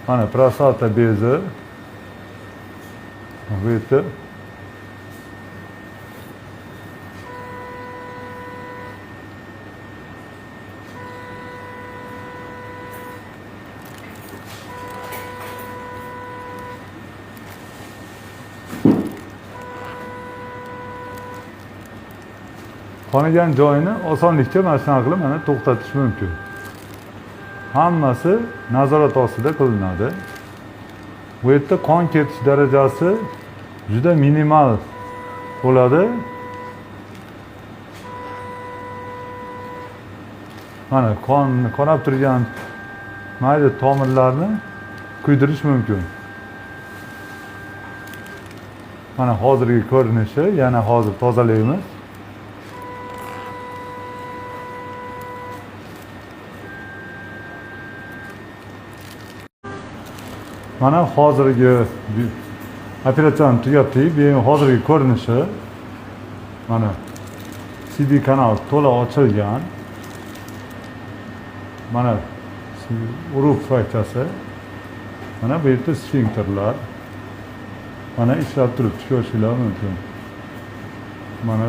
Mana prostata bezi. Bu yerda qonigan joyini osonlikcha mana shunaqa qilib mana to'xtatish mumkin. Hammasi nazorat ostida qilinadi. Bu yerda qon ketish darajasi juda minimal bo'ladi. Mana qonab turgan mayda tomirlarni kuydirish mumkin. Mana hozirgi ko'rinishi, yana hozir tozalaymiz. Mana hozirgi operatsiyani tugatdik. Bu hozirgi ko'rinishi. Mana CD kanal to'la ochilgan. Mana urug' fraksiyasi. Mana bu yerda sfinkterlar. Mana ishlab turibdi, ko'rishingiz mumkin. Mana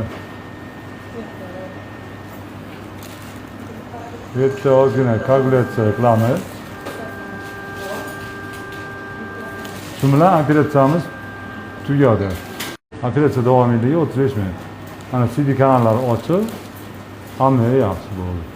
bu yerda ozgina kalkulyatsiya qilamiz. Shu bilan operatsiyamiz tugadi. Operatsiya davomiyligi 35 minut. Mana CD kanallari ochiq, hamma yaxshi bo'ldi.